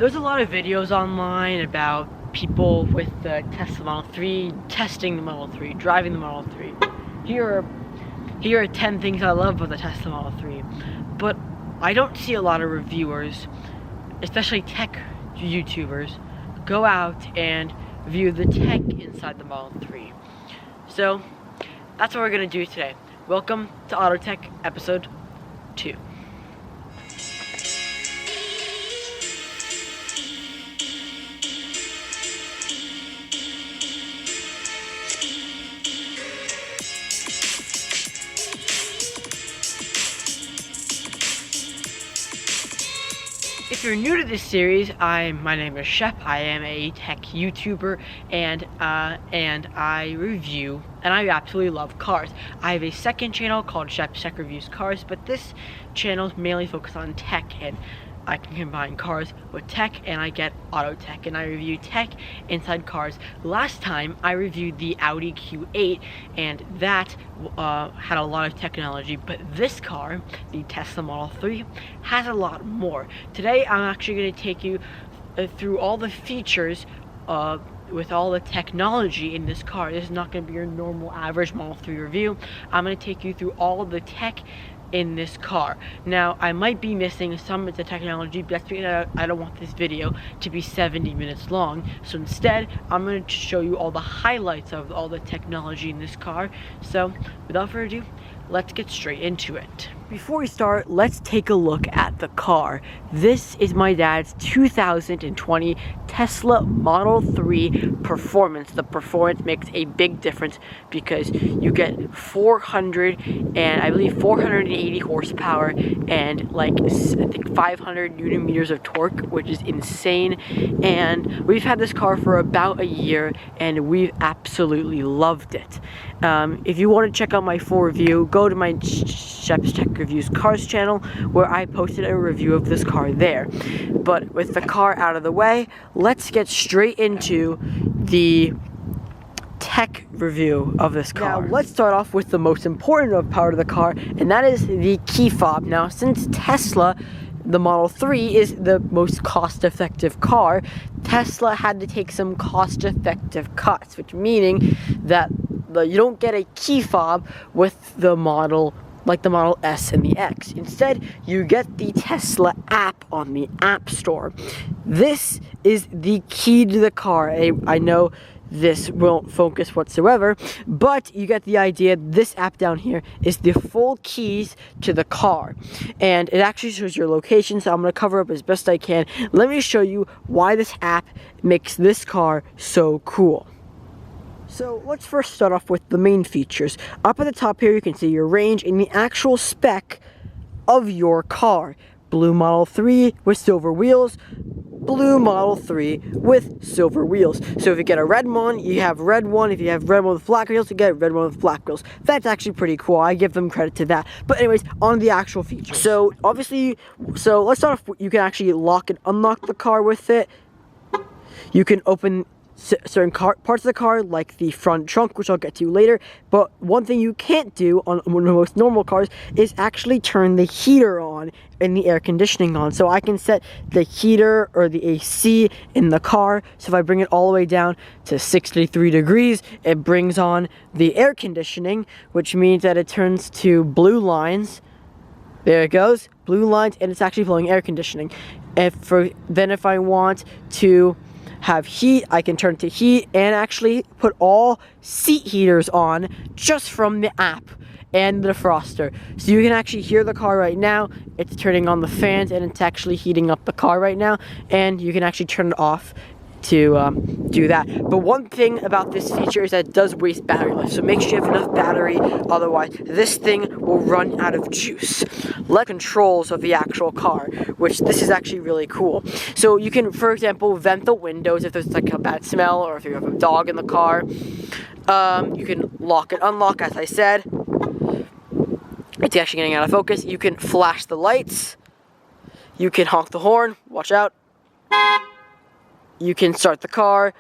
There's a lot of videos online about people with the Tesla Model 3, testing the Model 3, driving the Model 3. Here are 10 things I love about the Tesla Model 3. But I don't see a lot of reviewers, especially tech YouTubers, go out and view the tech inside the Model 3. So that's what we're gonna do today. Welcome to Auto Tech episode 2. If you're new to this series, my name is Shep. I am a tech YouTuber, and I review, and I absolutely love cars. I have a second channel called Shep's Tech Reviews Cars, but this channel is mainly focused on tech, and I can combine cars with tech, and I get auto tech, and I review tech inside cars. Last time I reviewed the Audi Q8, and that had a lot of technology, but this car, the Tesla Model 3, has a lot more. Today I'm actually going to take you through all the features with all the technology in this car. This is not going to be your normal average Model 3 review. I'm going to take you through all of the tech in this car. Now, I might be missing some of the technology, but that's because I don't want this video to be 70 minutes long. So instead, I'm going to show you all the highlights of all the technology in this car. So without further ado, let's get straight into it. Before we start, let's take a look at the car. This is my dad's 2020 Tesla Model 3 Performance. The performance makes a big difference because you get 480 horsepower and like I think 500 Newton meters of torque, which is insane. And we've had this car for about a year and we've absolutely loved it. If you want to check out my full review, go to my Shep's Tech Reviews Cars channel, where I posted a review of this car there. But with the car out of the way, let's get straight into the tech review of this car. Now, let's start off with the most important part of the car, and that is the key fob. Now, since Tesla, the Model 3 is the most cost-effective car, Tesla had to take some cost-effective cuts, which meaning that you don't get a key fob with the Model, like the Model S and the X. Instead, you get the Tesla app on the App Store. This is the key to the car. I know this won't focus whatsoever, but you get the idea. This app down here is the full keys to the car, and it actually shows your location, so I'm going to cover up as best I can. Let me show you why this app makes this car so cool. So let's first start off with the main features. Up at the top here, you can see your range and the actual spec of your car. Blue Model 3 with silver wheels, blue Model 3 with silver wheels. So if you get a red one, you have red one. If you have red one with black wheels, you get red one with black wheels. That's actually pretty cool. I give them credit to that. But anyways, on the actual features. So obviously, let's start off. You can actually lock and unlock the car with it. You can open certain parts of the car, like the front trunk, which I'll get to later. But one thing you can't do on one of the most normal cars is actually turn the heater on and the air conditioning on. So I can set the heater or the AC in the car. So if I bring it all the way down to 63 degrees, it brings on the air conditioning, which means that it turns to blue lines. There it goes, blue lines, and it's actually blowing air conditioning. If I want to have heat, I can turn to heat and actually put all seat heaters on just from the app and the defroster. So you can actually hear the car right now. It's turning on the fans and it's actually heating up the car right now, and you can actually turn it off to do that. But one thing about this feature is that it does waste battery life, so make sure you have enough battery, otherwise this thing will run out of juice. Controls of the actual car, which this is actually really cool. So you can, for example, vent the windows if there's like a bad smell or if you have a dog in the car. You can lock and unlock, as I said. It's actually getting out of focus. You can flash the lights. You can honk the horn. Watch out. You can start the car.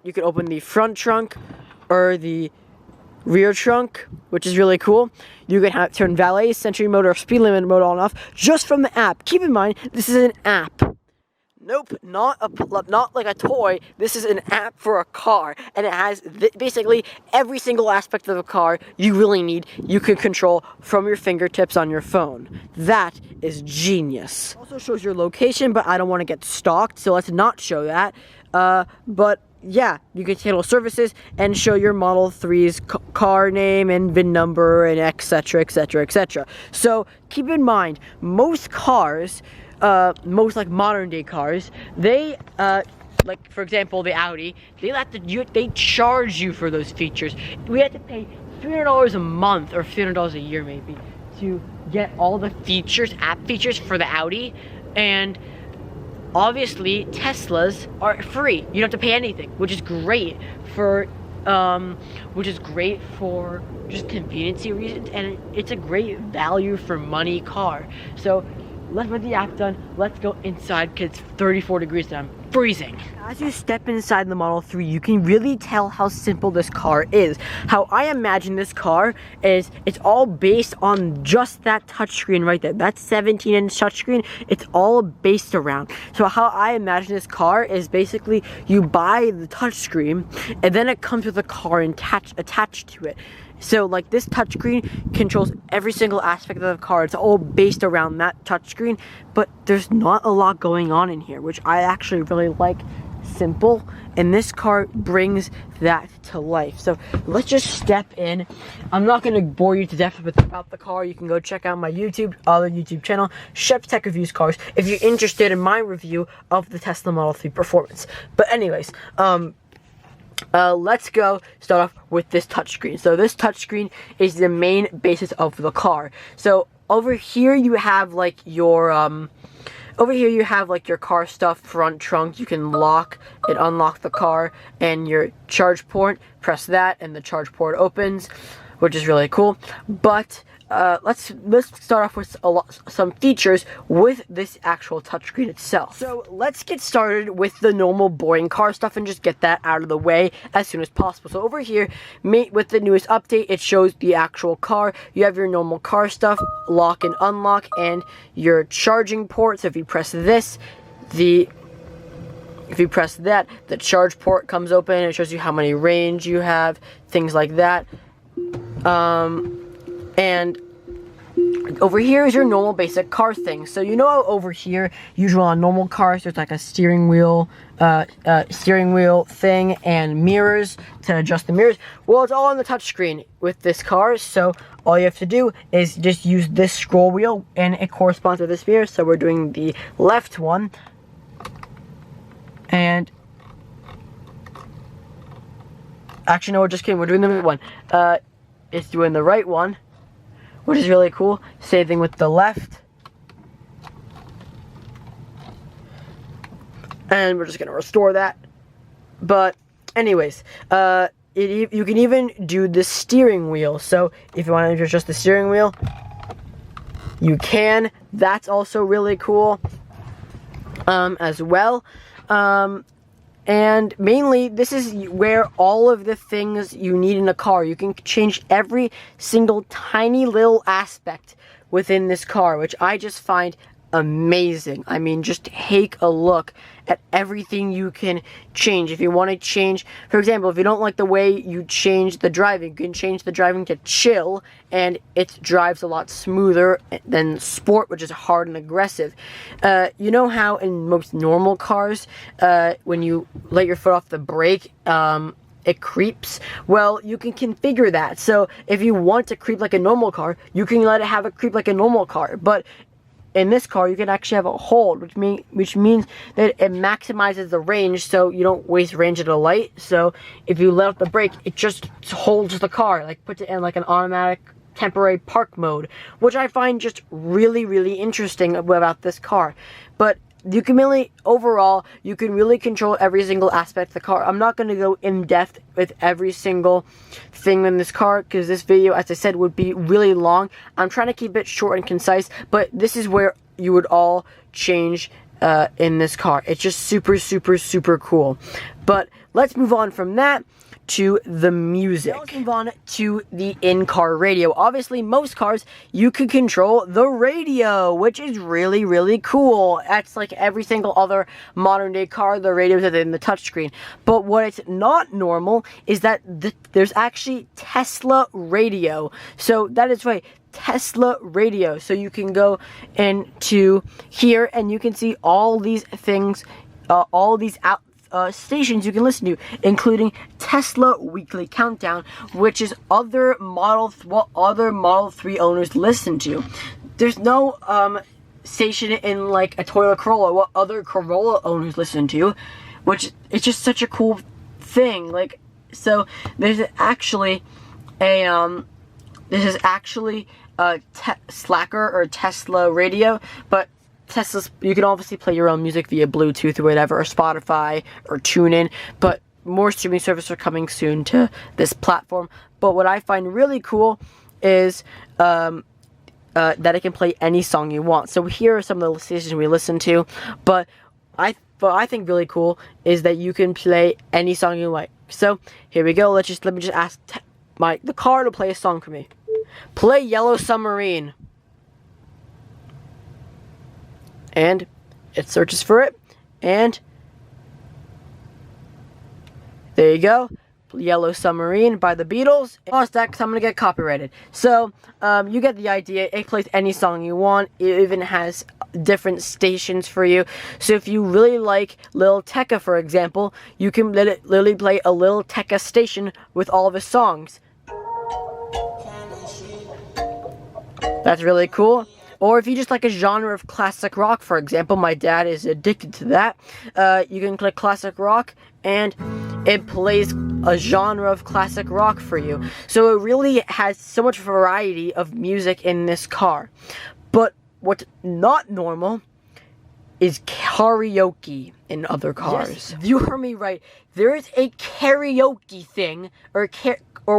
You can open the front trunk or the rear trunk, which is really cool. You can turn valet, sentry mode, or speed limit mode on and off just from the app. Keep in mind, this is an app, Nope, not like a toy. This is an app for a car, and it has basically every single aspect of a car you really need. You can control from your fingertips on your phone. That is genius. Also shows your location, but I don't want to get stalked, so let's not show that. But yeah, you can handle services and show your Model 3's car name and VIN number and etc, etc, etc. So keep in mind, most cars, most like modern day cars, they like for example the Audi, they charge you for those features. We have to pay $300 a month or $300 a year maybe to get all the features, app features for the Audi, and obviously Teslas are free. You don't have to pay anything, which is great for just conveniency reasons, and it's a great value for money car. So let's get the app done. Let's go inside because it's 34 degrees and I'm freezing. As you step inside the Model 3, you can really tell how simple this car is. How I imagine this car is, it's all based on just that touchscreen right there. That 17-inch touchscreen, it's all based around. So how I imagine this car is basically you buy the touchscreen and then it comes with a car attached to it. So like this touchscreen controls every single aspect of the car. It's all based around that touchscreen, but there's not a lot going on in here, which I actually really like. Simple, and this car brings that to life. So let's just step in. I'm not going to bore you to death about the car. You can go check out my other YouTube channel, Shep's Tech Reviews Cars, if you're interested in my review of the Tesla Model 3 performance. But anyways, let's go start off with this touchscreen. So this touchscreen is the main basis of the car. So over here you have like your car stuff, front trunk. You can lock and unlock the car, and your charge port. Press that and the charge port opens, which is really cool. But let's start off with some features with this actual touchscreen itself. So let's get started with the normal boring car stuff and just get that out of the way as soon as possible. So over here, with the newest update, it shows the actual car. You have your normal car stuff, lock and unlock, and your charging port. So if you press this, if you press that, the charge port comes open and it shows you how many range you have, things like that. And over here is your normal basic car thing. So you know how over here, usually on normal cars, there's like a steering wheel thing and mirrors to adjust the mirrors. Well, it's all on the touchscreen with this car. So all you have to do is just use this scroll wheel, and it corresponds to this mirror. So we're doing the left one, and actually no, we're just kidding. We're doing the right one. It's doing the right one, which is really cool. Same thing with the left. And we're just gonna restore that. But anyways, you can even do the steering wheel. So if you want to adjust the steering wheel, you can. That's also really cool as well. And mainly, this is where all of the things you need in a car. You can change every single tiny little aspect within this car, which I just find amazing. I mean, just take a look at everything you can change. If you want to change, for example, if you don't like the way you change the driving, you can change the driving to chill, and it drives a lot smoother than sport, which is hard and aggressive. You know how in most normal cars, when you let your foot off the brake, it creeps? Well, you can configure that. So if you want to creep like a normal car, you can let it have a creep like a normal car. But in this car, you can actually have a hold, which means that it maximizes the range, so you don't waste range at a light. So if you let off the brake, it just holds the car, like puts it in like an automatic temporary park mode, which I find just really, really interesting about this car. But you can really, overall, you can really control every single aspect of the car. I'm not going to go in depth with every single thing in this car, because this video, as I said, would be really long. I'm trying to keep it short and concise, but this is where you would all change in this car. It's just super, super, super cool. But let's move on from that to the music. Now let's move on to the in-car radio. Obviously, most cars, you can control the radio, which is really, really cool. That's like every single other modern day car, the radios are in the touchscreen. But what is not normal is that there's actually Tesla radio. So that is right, Tesla radio. So you can go into here and you can see all these things, all these stations you can listen to, including Tesla Weekly Countdown, which is what other Model 3 owners listen to. There's no station in like a Toyota Corolla what other Corolla owners listen to, which is just such a cool thing. Like, so there's actually a this is actually a Slacker or Tesla radio, but Tesla's, you can obviously play your own music via Bluetooth or whatever, or Spotify or TuneIn, but more streaming services are coming soon to this platform. But what I find really cool is that it can play any song you want. So here are some of the stations we listen to, but what I think really cool is that you can play any song you like. So here we go. Let me just ask the car to play a song for me. Play Yellow Submarine. And it searches for it, and there you go, Yellow Submarine by the Beatles. Pause that because I'm going to get copyrighted. So, you get the idea. It plays any song you want. It even has different stations for you. So if you really like Lil Tecca, for example, you can let it literally play a Lil Tecca station with all of his songs. That's really cool. Or if you just like a genre of classic rock, for example, my dad is addicted to that, you can click classic rock and it plays a genre of classic rock for you. So it really has so much variety of music in this car. But what's not normal is karaoke in other cars. Yes, you heard me right. There is a karaoke thing, or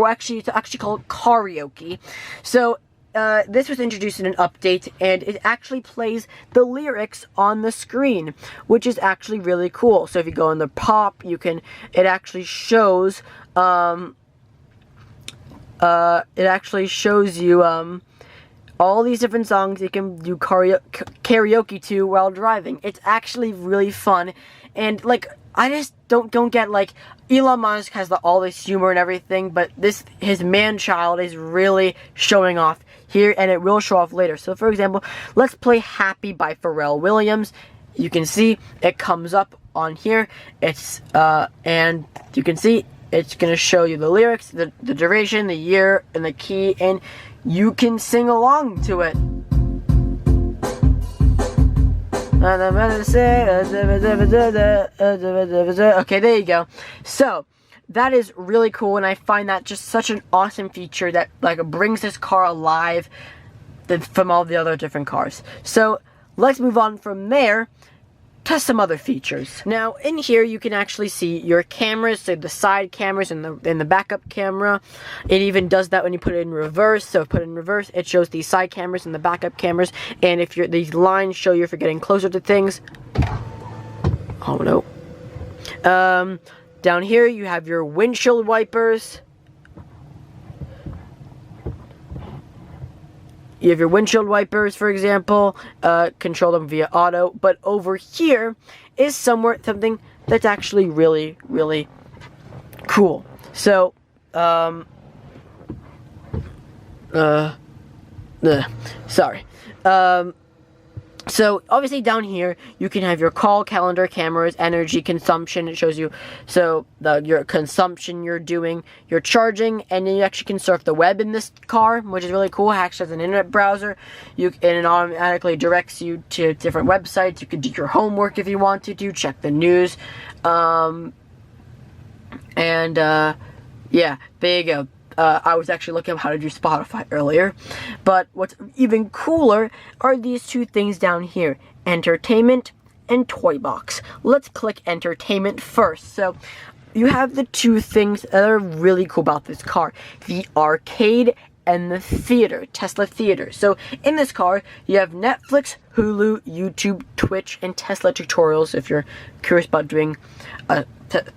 actually, it's actually called karaoke. So this was introduced in an update, and it actually plays the lyrics on the screen, which is actually really cool. So if you go in the pop, it actually shows, you, all these different songs you can do karaoke to while driving. It's actually really fun, and like, I just don't get, like, Elon Musk has all this humor and everything, but his man-child is really showing off here, and it will show off later. So, for example, let's play Happy by Pharrell Williams. You can see it comes up on here. It's, and you can see it's going to show you the lyrics, the duration, the year, and the key, and you can sing along to it. Okay, there you go. So, that is really cool, and I find that just such an awesome feature that, like, brings this car alive from all the other different cars. So, let's move on from there to some other features. Now, in here, you can actually see your cameras, so the side cameras and the backup camera. It even does that when you put it in reverse. So, put it in reverse, it shows the side cameras and the backup cameras. And if these lines show you if you're getting closer to things. Oh, no. Down here, you have your windshield wipers. You have your windshield wipers, for example, control them via auto. But over here is something that's actually really, really cool. So, sorry. So, obviously down here, you can have your call, calendar, cameras, energy consumption. It shows you, your consumption you're doing, your charging, and then you actually can surf the web in this car, which is really cool. It actually has an internet browser, and it automatically directs you to different websites. You can do your homework if you want to, check the news, yeah, there you go. I was actually looking up how to do Spotify earlier. But what's even cooler are these two things down here. Entertainment and Toy Box. Let's click Entertainment first. So, you have the two things that are really cool about this car. The arcade and the theater, Tesla Theater. So, in this car, you have Netflix, Hulu, YouTube, Twitch, and Tesla tutorials if you're curious about doing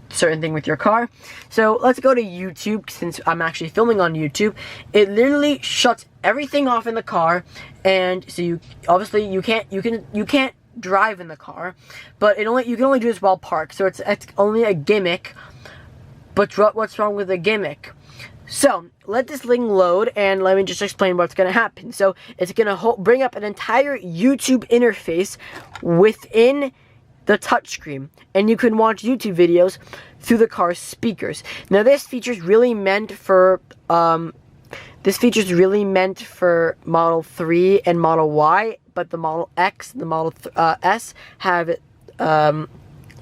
certain thing with your car. So let's go to YouTube, since I'm actually filming on YouTube. It literally shuts everything off in the car, and so you obviously you can't drive in the car, but you can only do this while parked. So it's only a gimmick. But what's wrong with the gimmick? So let this thing load, and let me just explain what's going to happen. So it's going to bring up an entire YouTube interface within the touchscreen, and you can watch YouTube videos through the car's speakers. Now this feature is really meant for Model 3 and Model Y, but the Model X, the Model S have it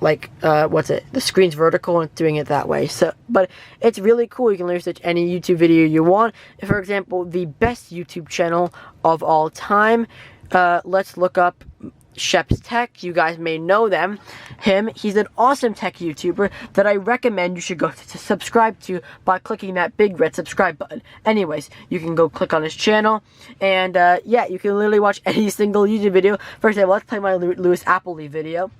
the screen's vertical and doing it that way. So, but it's really cool. You can literally search any YouTube video you want. For example, the best YouTube channel of all time. Let's look up Shep's Tech. You guys may know him. He's an awesome tech YouTuber that I recommend you should go to subscribe to by clicking that big red subscribe button. Anyways, you can go click on his channel, and yeah, you can literally watch any single YouTube video. For example, let's play my Lewis Appleby video.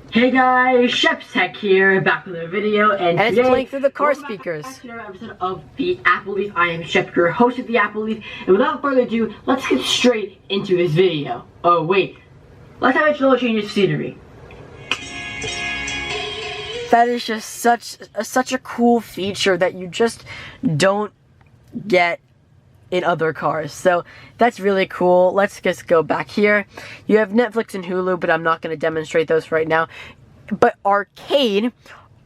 Hey guys, Shep's Tech here, back with a video, and today, it's playing through the car speakers. Back to another episode of the Appleleaf. I am Shep, your host of the Appleleaf, and without further ado, let's get straight into this video. Oh wait, let's have a little change of scenery. That is just such a cool feature that you just don't get in other cars. So that's really cool. Let's just go back here. You have Netflix and Hulu, but I'm not going to demonstrate those right now. But arcade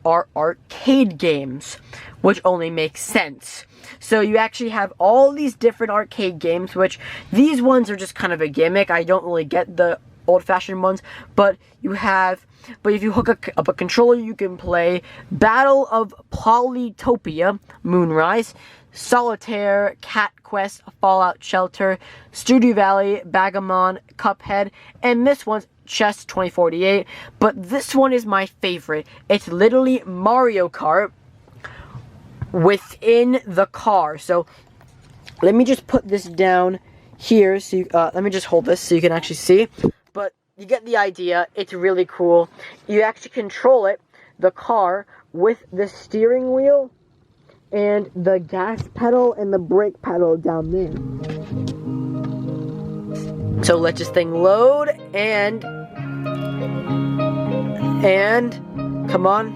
are arcade games, which only makes sense. So you actually have all these different arcade games, which these ones are just kind of a gimmick. I don't really get the old-fashioned ones, but if you hook up a controller, you can play Battle of Polytopia, Moonrise, Solitaire, Cat Quest, Fallout Shelter, Stardew Valley, Bagamon, Cuphead, and this one's Chess 2048. But this one is my favorite. It's literally Mario Kart within the car. So let me just put this down here. So let me just hold this so you can actually see. But you get the idea. It's really cool. You actually control the car, with the steering wheel and the gas pedal and the brake pedal down there. So let this thing load, and come on.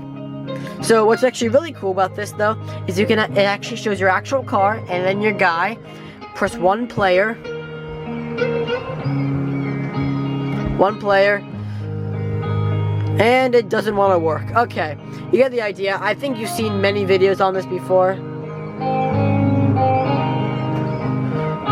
So what's actually really cool about this though is it actually shows your actual car and then your guy. Press one player, and it doesn't want to work. Okay, you get the idea. I think you've seen many videos on this before.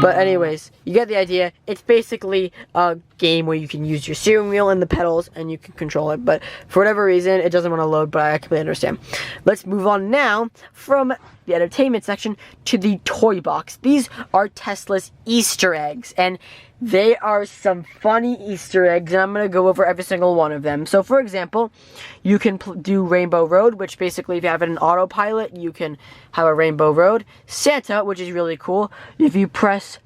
But anyways, you get the idea. It's basically a game where you can use your steering wheel and the pedals and you can control it. But for whatever reason, it doesn't want to load, but I completely understand. Let's move on now from the entertainment section to the toy box. These are Tesla's Easter eggs, and they are some funny Easter eggs, and I'm going to go over every single one of them. So, for example, you can do Rainbow Road, which basically, if you have it in autopilot, you can have a Rainbow Road. Santa, which is really cool. If you press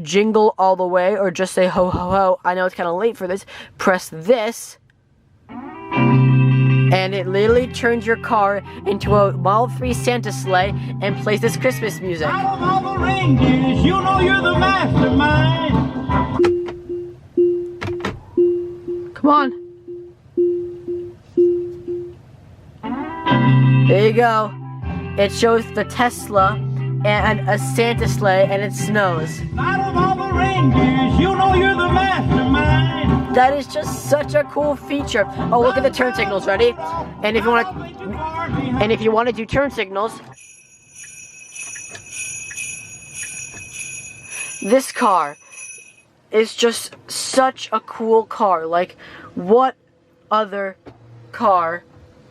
Jingle All the Way, or just say ho ho ho, I know it's kind of late for this, press this, and it literally turns your car into a Model 3 Santa sleigh and plays this Christmas music. Out of all the reindeers, you know you're the mastermind. Come on. There you go. It shows the Tesla and a Santa sleigh, and it snows. Out of all the reindeers, you know you're the mastermind. That is just such a cool feature. Oh, look at the turn signals. Ready? And if you want to do turn signals, this car is just such a cool car. Like, what other car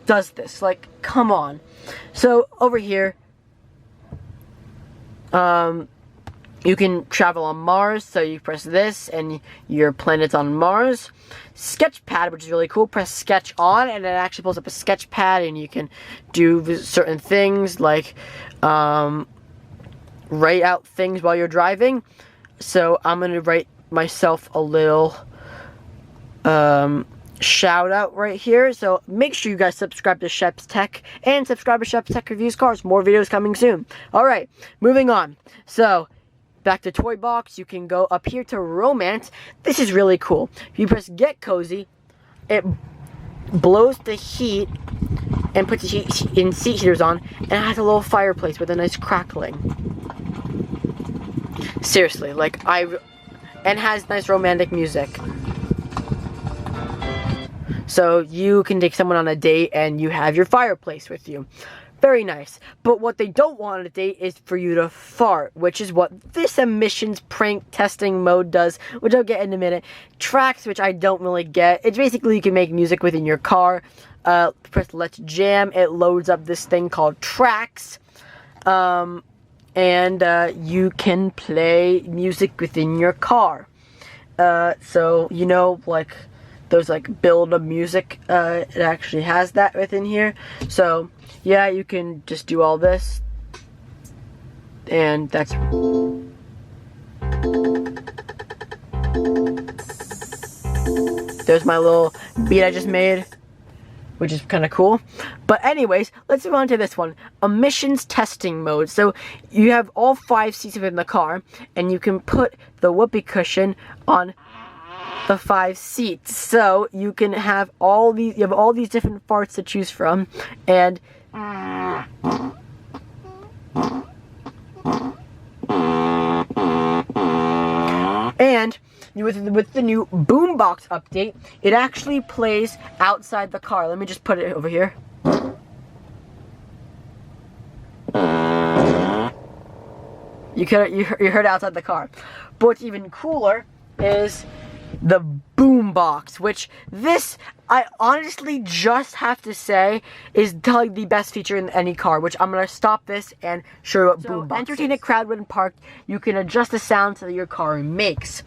does this? Like, come on. So over here, you can travel on Mars, so you press this and your planet's on Mars. Sketchpad, which is really cool, press sketch on and it actually pulls up a sketch pad and you can do certain things like write out things while you're driving. So I'm going to write myself a little shout out right here. So make sure you guys subscribe to Shep's Tech and subscribe to Shep's Tech Reviews Cars. More videos coming soon. Alright, moving on. So back to Toy Box, you can go up here to Romance. This is really cool. If you press Get Cozy, it blows the heat and puts the heat in seat heaters on, and it has a little fireplace with a nice crackling. Seriously, like and has nice romantic music. So you can take someone on a date and you have your fireplace with you. Very nice. But what they don't want on a date is for you to fart, which is what this emissions prank testing mode does, which I'll get in a minute. Tracks, which I don't really get. It's basically you can make music within your car. Press Let's Jam. It loads up this thing called Tracks. And you can play music within your car. So, you know, like those like build a music, it actually has that within here. So yeah, you can just do all this, and that's there's my little beat I just made, which is kind of cool. But anyways, let's move on to this one, emissions testing mode. So you have all 5 seats within the car, and you can put the whoopee cushion on the 5 seats. So you can have all these, you have all these different farts to choose from, and with the new boombox update, it actually plays outside the car. Let me just put it over here. You heard it outside the car. But what's even cooler is the boombox, which this, I honestly just have to say, is like the best feature in any car, which I'm going to stop this and show you what boombox is. Entertain a crowd when parked. You can adjust the sound that your car makes.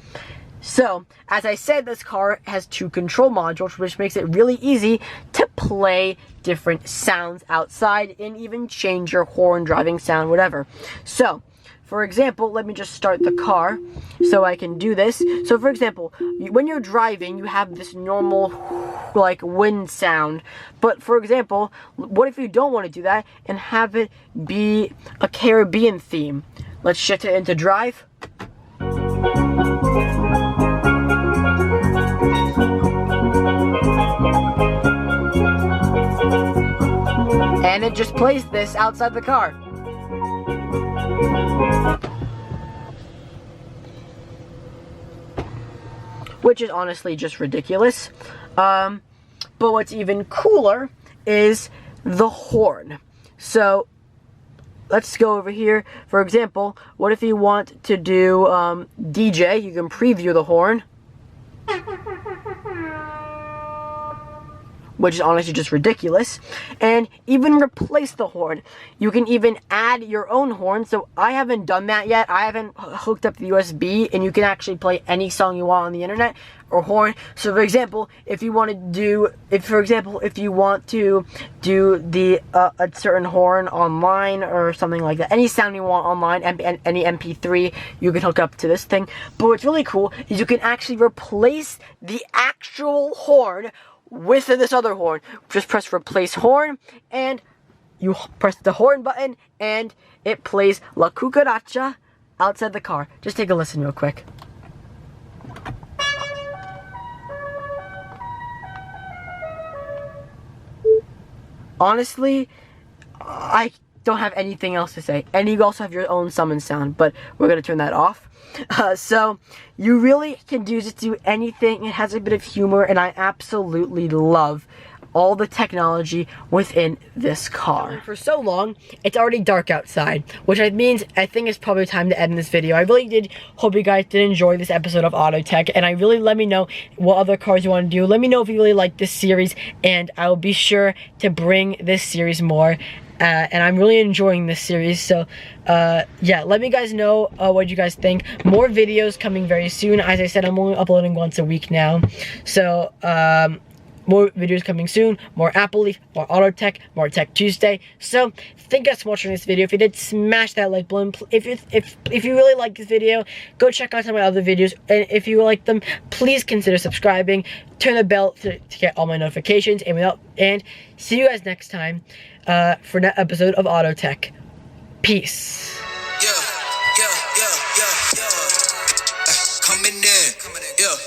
So, as I said, this car has 2 control modules, which makes it really easy to play different sounds outside and even change your horn, driving sound, whatever. So, for example, let me just start the car so I can do this. So, for example, when you're driving, you have this normal, like, wind sound. But, for example, what if you don't want to do that and have it be a Caribbean theme? Let's shift it into drive. And it just plays this outside the car. Which is honestly just ridiculous. But what's even cooler is the horn. So let's go over here. For example, what if you want to do DJ? You can preview the horn, which is honestly just ridiculous. And even replace the horn. You can even add your own horn. So I haven't done that yet. I haven't hooked up the USB, and you can actually play any song you want on the internet or horn. So for example, if you want to do, if you want to do the a certain horn online or something like that, any sound you want online, any MP3, you can hook up to this thing. But what's really cool is you can actually replace the actual horn with this other horn. Just press replace horn, and you press the horn button, and it plays La Cucaracha outside the car. Just take a listen real quick. Honestly, I don't have anything else to say. And you also have your own summon sound, but we're going to turn that off. So you really can just do anything. It has a bit of humor, and I absolutely love all the technology within this car. For so long, it's already dark outside, which means I think it's probably time to end this video. I really did hope you guys did enjoy this episode of Auto Tech, and I really let me know what other cars you want to do. Let me know if you really like this series, and I will be sure to bring this series more. And I'm really enjoying this series, so yeah, let me guys know what you guys think. More videos coming very soon. As I said, I'm only uploading once a week now, so more videos coming soon, more Apple Leaf, more Auto Tech, more Tech Tuesday. So thank you guys for watching this video. If you did, smash that like button. If you really like this video, go check out some of my other videos, and if you like them, please consider subscribing, turn the bell to get all my notifications, and see you guys next time for that episode of Auto Tech. Peace. Coming in, yeah.